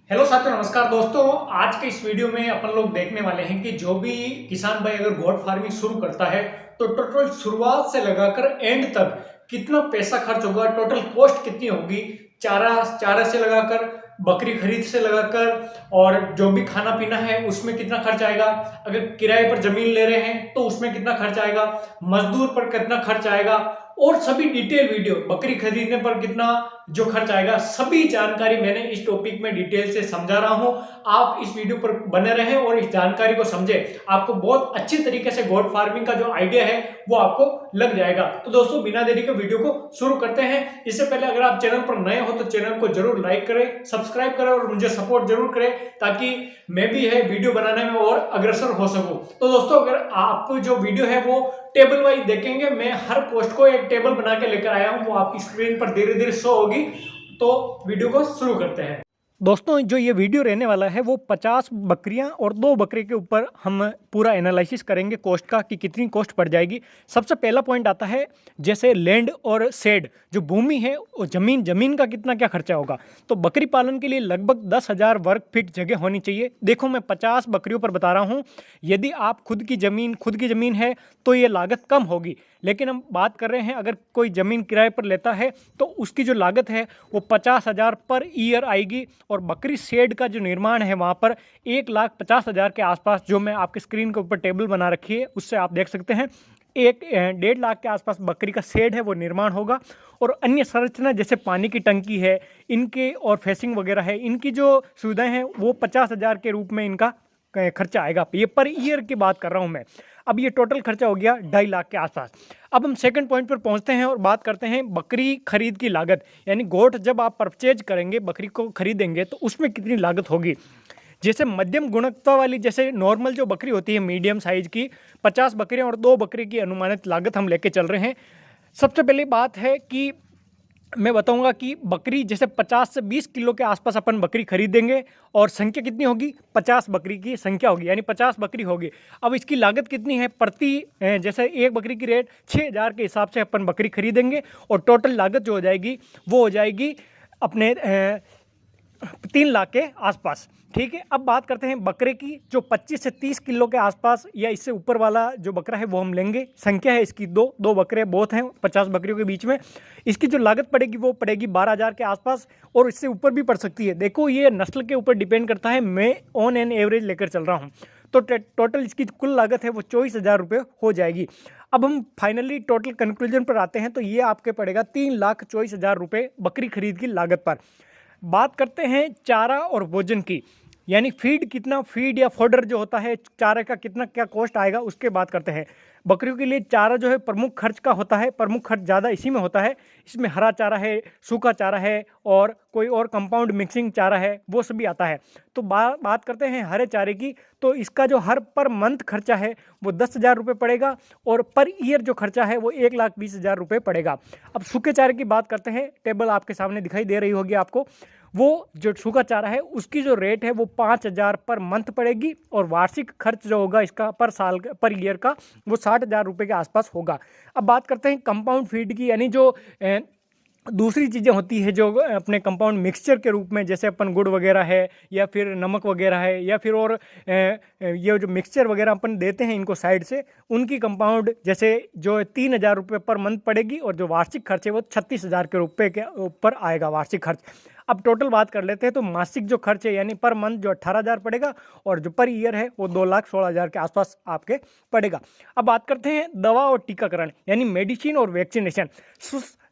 Hello साथियों, नमस्कार दोस्तों। आज के इस वीडियो में अपन लोग देखने वाले हैं कि जो भी किसान भाई अगर गोट फार्मिंग शुरू करता है तो टोटल शुरुआत से लगाकर एंड तक कितना पैसा खर्च होगा, टोटल कॉस्ट कितनी होगी, चारा चारा से लगाकर, बकरी खरीद से लगाकर, और जो भी खाना पीना है उसमें कितना खर्च आएगा, अगर किराए पर जमीन ले रहे हैं तो उसमें कितना खर्च आएगा, मजदूर पर कितना खर्च आएगा, और सभी डिटेल वीडियो, बकरी खरीदने पर कितना जो खर्च आएगा, सभी जानकारी मैंने इस टॉपिक में डिटेल से समझा रहा हूं। आप इस वीडियो पर बने रहें और इस जानकारी को समझें। आपको बहुत अच्छी तरीके से गोट फार्मिंग का जो आइडिया है वो आपको लग जाएगा। तो दोस्तों, बिना देरी के वीडियो को शुरू करते हैं। इससे पहले अगर आप चैनल पर नए हो तो चैनल को जरूर लाइक करें, सब्सक्राइब करें और मुझे सपोर्ट जरूर करें, ताकि मैं भी है वीडियो बनाने में और अग्रसर हो सकूं। तो दोस्तों, अगर आप जो वीडियो है वो टेबल वाइज देखेंगे, मैं हर पोस्ट को एक टेबल बना के लेकर आया हूं, वो आपकी स्क्रीन पर धीरे धीरे शो होगी। तो वीडियो को शुरू करते हैं। दोस्तों, जो ये वीडियो रहने वाला है वो 50 बकरियां और 2 बकरे के ऊपर हम पूरा एनालिसिस करेंगे कॉस्ट का, कि कितनी कॉस्ट पड़ जाएगी। सबसे पहला पॉइंट आता है जैसे लैंड और शेड, जो भूमि है वो जमीन का कितना क्या खर्चा होगा। तो बकरी पालन के लिए लगभग 10,000 वर्ग फीट जगह होनी चाहिए। देखो, मैं 50 बकरियों पर बता रहा हूँ। यदि आप खुद की ज़मीन है तो ये लागत कम होगी, लेकिन हम बात कर रहे हैं अगर कोई ज़मीन किराए पर लेता है तो उसकी जो लागत है वो 50,000 पर ईयर आएगी। और बकरी शेड का जो निर्माण है वहाँ पर 1,50,000 के आसपास, जो मैं आपके स्क्रीन के ऊपर टेबल बना रखी है उससे आप देख सकते हैं, 1.5 लाख के आसपास बकरी का शेड है वो निर्माण होगा। और अन्य संरचना जैसे पानी की टंकी है इनके, और फेसिंग वगैरह है, इनकी जो सुविधाएं हैं वो 50,000 के रूप में इनका खर्चा आएगा। ये पर ईयर की बात कर रहा हूँ मैं। अब ये टोटल खर्चा हो गया 2.5 लाख के आसपास। अब हम सेकंड पॉइंट पर पहुंचते हैं और बात करते हैं बकरी खरीद की लागत, यानी गोट जब आप परचेज करेंगे, बकरी को खरीदेंगे तो उसमें कितनी लागत होगी। जैसे मध्यम गुणवत्ता वाली, जैसे नॉर्मल जो बकरी होती है मीडियम साइज की, 50 बकरियां और 2 बकरी की अनुमानित लागत हम लेके चल रहे हैं। सबसे पहली बात है कि मैं बताऊंगा कि बकरी जैसे 50 से 20 किलो के आसपास अपन बकरी खरीदेंगे, और संख्या कितनी होगी, 50 बकरी की संख्या होगी, यानी 50 बकरी होगी। अब इसकी लागत कितनी है, प्रति जैसे एक बकरी की रेट 6,000 के हिसाब से अपन बकरी खरीदेंगे, और टोटल लागत जो हो जाएगी वो हो जाएगी अपने 3 लाख के आसपास। ठीक है, अब बात करते हैं बकरे की, जो 25 से 30 किलो के आसपास या इससे ऊपर वाला जो बकरा है वो हम लेंगे। संख्या है इसकी दो बकरे बहुत हैं 50 बकरियों के बीच में। इसकी जो लागत पड़ेगी वो पड़ेगी 12,000 के आसपास, और इससे ऊपर भी पड़ सकती है। देखो, ये नस्ल के ऊपर डिपेंड करता है, मैं ऑन एन एवरेज लेकर चल रहा हूँ। तो टोटल इसकी कुल लागत है वो 24,000 रुपये हो जाएगी। अब हम फाइनली टोटल कंक्लूजन पर आते हैं, तो ये आपके पड़ेगा 3,24,000 रुपये बकरी खरीद की लागत पर। बात करते हैं चारा और भोजन की, यानी फीड कितना, फीड या फोडर जो होता है चारे का कितना क्या कॉस्ट आएगा, उसके बात करते हैं। बकरियों के लिए चारा जो है प्रमुख खर्च का होता है, प्रमुख खर्च ज़्यादा इसी में होता है। इसमें हरा चारा है, सूखा चारा है, और कोई और कंपाउंड मिक्सिंग चारा है, वो सभी आता है। तो बात करते हैं हरे चारे की, तो इसका जो हर पर मंथ खर्चा है वो 10,000 रुपये पड़ेगा, और पर ईयर जो खर्चा है वो 1,20,000 रुपये पड़ेगा। अब सूखे चारे की बात करते हैं, टेबल आपके सामने दिखाई दे रही होगी आपको। वो जो सूखा चारा है उसकी जो रेट है वो 5,000 पर मंथ पड़ेगी, और वार्षिक खर्च जो होगा इसका पर साल पर ईयर का वो 60,000 रुपये के आसपास होगा। अब बात करते हैं कंपाउंड फीड की, यानी जो दूसरी चीज़ें होती है जो अपने कंपाउंड मिक्सचर के रूप में, जैसे अपन गुड़ वगैरह है या फिर नमक वगैरह है, या फिर और ये जो मिक्सचर वगैरह अपन देते हैं इनको साइड से, उनकी कंपाउंड जैसे जो 3,000 रुपये पर मंथ पड़ेगी, और जो वार्षिक खर्च है वो 36,000 के रुपये के ऊपर आएगा वार्षिक खर्च। अब टोटल बात कर लेते हैं, तो मासिक जो खर्च है यानी पर मंथ जो 18,000 पड़ेगा, और जो पर ईयर है वो 2,16,000 के आसपास आपके पड़ेगा। अब बात करते हैं दवा और टीकाकरण, यानी मेडिसिन और वैक्सीनेशन।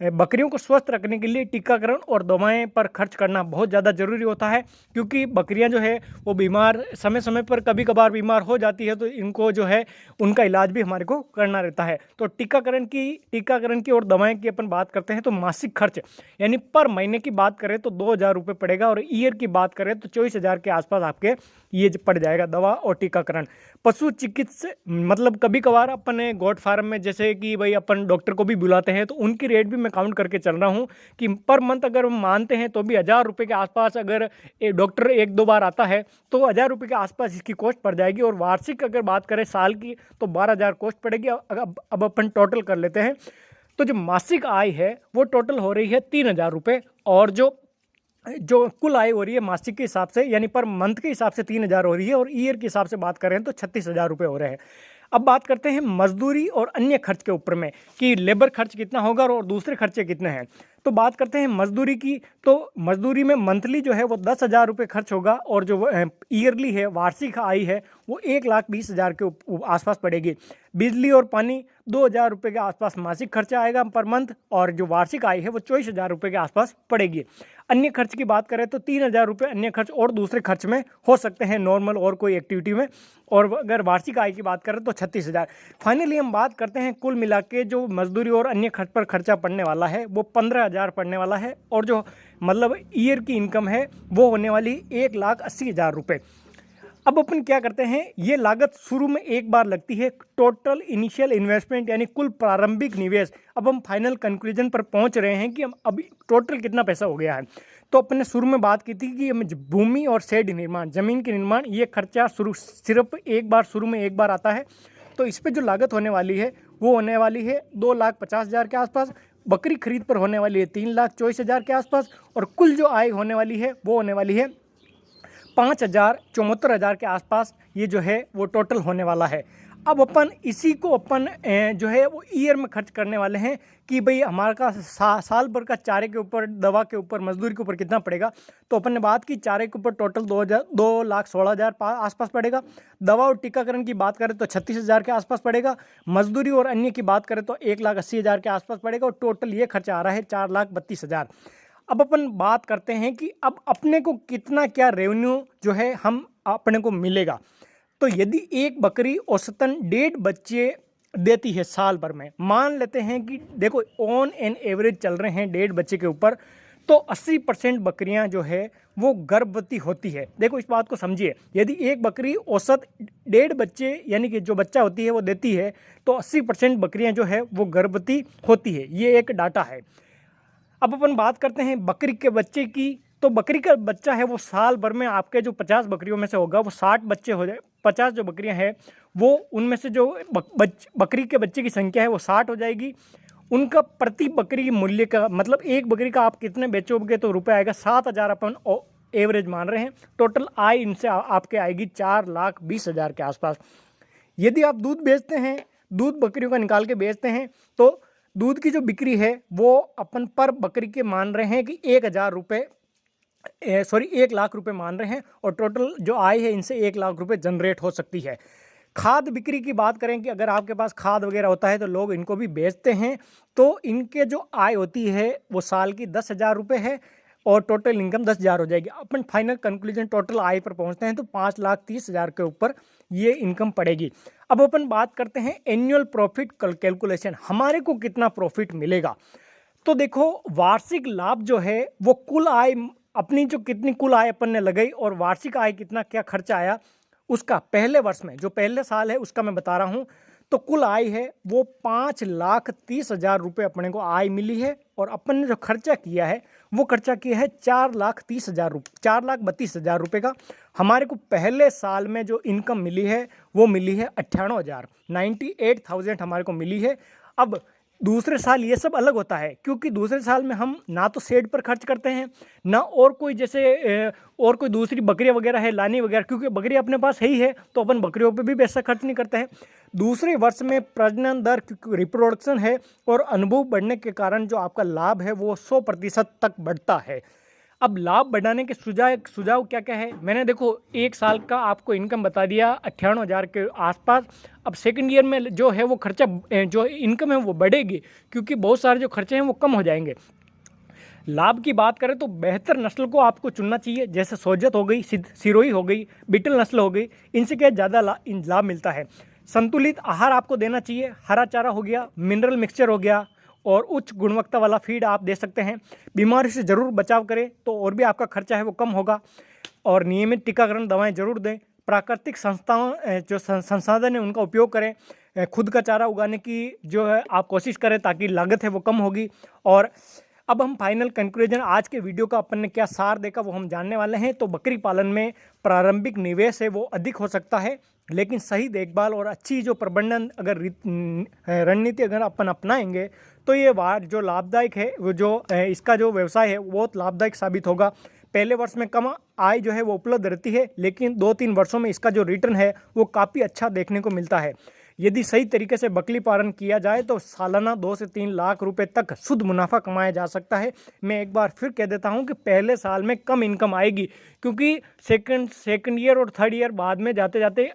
बकरियों को स्वस्थ रखने के लिए टीकाकरण और दवाएं पर खर्च करना बहुत ज़्यादा ज़रूरी होता है, क्योंकि बकरियां जो है वो बीमार समय समय पर कभी कभार बीमार हो जाती है, तो इनको जो है उनका इलाज भी हमारे को करना रहता है। तो टीकाकरण की और दवाएं की अपन बात करते हैं, तो मासिक खर्च यानी पर महीने की बात करें तो 2,000 रुपये पड़ेगा, और ईयर की बात करें तो 24,000 के आसपास आपके ये पड़ जाएगा दवा और टीकाकरण। पशु चिकित्सा, मतलब कभी कभार अपने गोट फार्म में जैसे कि भाई अपन डॉक्टर को भी बुलाते हैं, तो उनकी रेट भी मैं काउंट करके चल रहा हूँ कि पर मंथ अगर हम मानते हैं तो भी 1,000 रुपये के आसपास, अगर डॉक्टर 1-2 बार आता है तो 1,000 रुपये के आसपास इसकी कॉस्ट पड़ जाएगी। और वार्षिक अगर बात करें साल की तो 12,000 कॉस्ट पड़ेगी। अब अपन टोटल कर लेते हैं, तो जो मासिक आय है वो टोटल हो रही है 3,000 रुपये, और जो जो कुल आय हो रही है मासिक के हिसाब से यानी पर मंथ के हिसाब से 3,000 हो रही है और ईयर के हिसाब से बात करें तो 36,000 रुपये हो रहे हैं। अब बात करते हैं मजदूरी और अन्य खर्च के ऊपर में कि लेबर खर्च कितना होगा और दूसरे खर्चे कितने हैं। तो बात करते हैं मजदूरी की, तो मजदूरी में मंथली जो है वो 10,000 रुपये खर्च होगा और जो ईयरली है वार्षिक आय है वो 1,20,000 के आसपास पड़ेगी। बिजली और पानी 2,000 रुपये के आसपास मासिक खर्चा आएगा पर मंथ और जो वार्षिक आय है वो 24,000 रुपये के आसपास पड़ेगी। अन्य खर्च की बात करें तो 3,000 रुपये अन्य खर्च और दूसरे खर्च में हो सकते हैं नॉर्मल और कोई एक्टिविटी में, और अगर वार्षिक आय की बात करें तो 36,000। फाइनली हम बात करते हैं कुल मिला के जो मजदूरी और अन्य खर्च पर खर्चा पड़ने वाला है वो 15,000 पड़ने वाला है और जो मतलब ईयर की इनकम है वो होने वाली 1,80,000 रुपये। अब अपन क्या करते हैं, ये लागत शुरू में एक बार लगती है, टोटल इनिशियल इन्वेस्टमेंट यानी कुल प्रारंभिक निवेश। अब हम फाइनल कंक्लूजन पर पहुंच रहे हैं कि हम अभी टोटल कितना पैसा हो गया है। तो अपन ने शुरू में बात की थी कि हम भूमि और शेड निर्माण, जमीन के निर्माण, ये खर्चा सिर्फ शुरू में एक बार आता है। तो इस पर जो लागत होने वाली है वो होने वाली है 2,50,000 के आसपास। बकरी खरीद पर होने वाली है 3,24,000 के आसपास और कुल जो आय होने वाली है वो होने वाली है 5,74,000 के आसपास। ये जो है वो टोटल होने वाला है। अब अपन इसी को अपन जो है वो ईयर में खर्च करने वाले हैं कि भाई हमारा का साल भर का चारे के ऊपर, दवा के ऊपर, मजदूरी के ऊपर कितना पड़ेगा। तो अपन ने बात की चारे के ऊपर टोटल 2,16,000 आसपास पड़ेगा। दवा और टीकाकरण की बात करें तो 36,000 के आसपास पड़ेगा। मजदूरी और अन्य की बात करें तो 1,80,000 के आसपास पड़ेगा और टोटल ये खर्चा आ रहा है 4,32,000। अब अपन बात करते हैं कि अब अपने को कितना क्या रेवेन्यू जो है हम अपने को मिलेगा। तो यदि एक बकरी औसतन 1.5 बच्चे देती है साल भर में, मान लेते हैं कि देखो ऑन एन एवरेज चल रहे हैं 1.5 बच्चे के ऊपर, तो 80% बकरियां जो है वो गर्भवती होती है। देखो इस बात को समझिए, यदि एक बकरी औसत 1.5 बच्चे यानी कि जो बच्चा होती है वो देती है तो 80% बकरियां जो है वो गर्भवती होती है। ये एक डाटा है। अब अपन बात करते हैं बकरी के बच्चे की। तो बकरी का बच्चा है वो साल भर में आपके जो 50 बकरियों में से होगा वो 60 बच्चे हो जाए। 50 जो बकरियां हैं वो उनमें से जो बकरी के बच्चे की संख्या है वो 60 हो जाएगी। उनका प्रति बकरी मूल्य का मतलब एक बकरी का आप कितने बेचोगे तो रुपये आएगा 7,000 अपन एवरेज मान रहे हैं। टोटल आय इनसे आपके आएगी 4,20,000 के आसपास। यदि आप दूध बेचते हैं, दूध बकरियों का निकाल के बेचते हैं तो दूध की जो बिक्री है वो अपन पर बकरी के मान रहे हैं कि 1,000 रुपये 1,00,000 रुपये मान रहे हैं और टोटल जो आय है इनसे 1,00,000 रुपये जनरेट हो सकती है। खाद बिक्री की बात करें कि अगर आपके पास खाद वगैरह होता है तो लोग इनको भी बेचते हैं, तो इनके जो आय होती है वो साल की 10,000 रुपये है और टोटल इनकम 10,000 हो जाएगी। अपन फाइनल कंक्लूजन टोटल आय पर पहुंचते हैं तो 5,30,000 के ऊपर ये इनकम पड़ेगी। अब अपन बात करते हैं एनुअल प्रॉफिट कैलकुलेशन, हमारे को कितना प्रॉफिट मिलेगा। तो देखो वार्षिक लाभ जो है वो कुल आय अपनी जो कितनी कुल आय अपन ने लगाई और वार्षिक आय कितना क्या खर्चा आया उसका पहले वर्ष में जो पहले साल है उसका मैं बता रहा हूँ। तो कुल आय है वो 5,30,000 रुपये अपने को आय मिली है और अपन ने जो खर्चा किया है वो खर्चा किया है 4,30,000 रुपये 4,32,000 रुपये का। हमारे को पहले साल में जो इनकम मिली है वो मिली है 98,000 हमारे को मिली है। अब दूसरे साल ये सब अलग होता है क्योंकि दूसरे साल में हम ना तो शेड पर खर्च करते हैं ना और कोई जैसे और कोई दूसरी बकरियां वगैरह है लानी वगैरह, क्योंकि बकरी अपने पास है ही है तो अपन बकरियों पे भी पैसा खर्च नहीं करते हैं। दूसरे वर्ष में प्रजनन दर रिप्रोडक्शन है और अनुभव बढ़ने के कारण जो आपका लाभ है वो 100% तक बढ़ता है। अब लाभ बढ़ाने के सुझाव क्या क्या है, मैंने देखो एक साल का आपको इनकम बता दिया 98,000 के आसपास। अब सेकंड ईयर में जो है वो खर्चा जो इनकम है वो बढ़ेगी क्योंकि बहुत सारे जो खर्चे हैं वो कम हो जाएंगे। लाभ की बात करें तो बेहतर नस्ल को आपको चुनना चाहिए, जैसे सोजत हो गई, सिरोही हो गई, बीटल नस्ल हो गई, इनसे क्या ज़्यादा लाभ मिलता है। संतुलित आहार आपको देना चाहिए, हरा चारा हो गया, मिनरल मिक्सचर हो गया और उच्च गुणवत्ता वाला फीड आप दे सकते हैं। बीमारी से ज़रूर बचाव करें तो और भी आपका खर्चा है वो कम होगा और नियमित टीकाकरण दवाएं ज़रूर दें। प्राकृतिक जो संसाधन है उनका उपयोग करें। खुद का चारा उगाने की जो है आप कोशिश करें ताकि लागत है वो कम होगी। और अब हम फाइनल कंक्लूजन आज के वीडियो का अपन ने क्या सार देखा वो हम जानने वाले हैं। तो बकरी पालन में प्रारंभिक निवेश है वो अधिक हो सकता है, लेकिन सही देखभाल और अच्छी जो प्रबंधन अगर रणनीति अगर अपन अपनाएंगे तो ये जो लाभदायक है वो जो इसका जो व्यवसाय है वो लाभदायक साबित होगा। पहले वर्ष में कम आय जो है वो उपलब्ध रहती है, लेकिन 2-3 वर्षों में इसका जो रिटर्न है वो काफ़ी अच्छा देखने को मिलता है। यदि सही तरीके से बकरी पालन किया जाए तो सालाना 2 से 3 लाख रुपए तक शुद्ध मुनाफा कमाया जा सकता है। मैं एक बार फिर कह देता हूं कि पहले साल में कम इनकम आएगी, क्योंकि सेकंड ईयर और थर्ड ईयर बाद में जाते जाते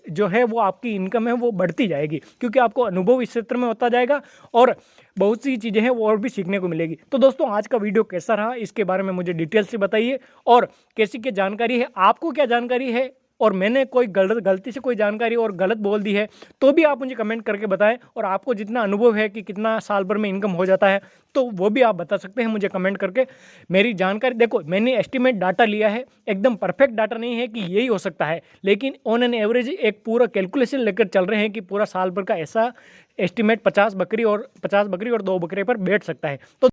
जो है वो आपकी इनकम है वो बढ़ती जाएगी, क्योंकि आपको अनुभव इस क्षेत्र में होता जाएगा और बहुत सी चीज़ें हैं वो और भी सीखने को मिलेगी। तो दोस्तों आज का वीडियो कैसा रहा इसके बारे में मुझे डिटेल से बताइए, और कैसी क्या जानकारी है, आपको क्या जानकारी है, और मैंने कोई गलती से कोई जानकारी और गलत बोल दी है तो भी आप मुझे कमेंट करके बताएं। और आपको जितना अनुभव है कि कितना साल भर में इनकम हो जाता है तो वो भी आप बता सकते हैं मुझे कमेंट करके। मेरी जानकारी देखो, मैंने एस्टिमेट डाटा लिया है, एकदम परफेक्ट डाटा नहीं है कि यही हो सकता है, लेकिन ऑन एन एवरेज एक पूरा कैलकुलेशन लेकर चल रहे हैं कि पूरा साल भर का ऐसा एस्टिमेट 50 बकरी और 2 बकरे पर बैठ सकता है। तो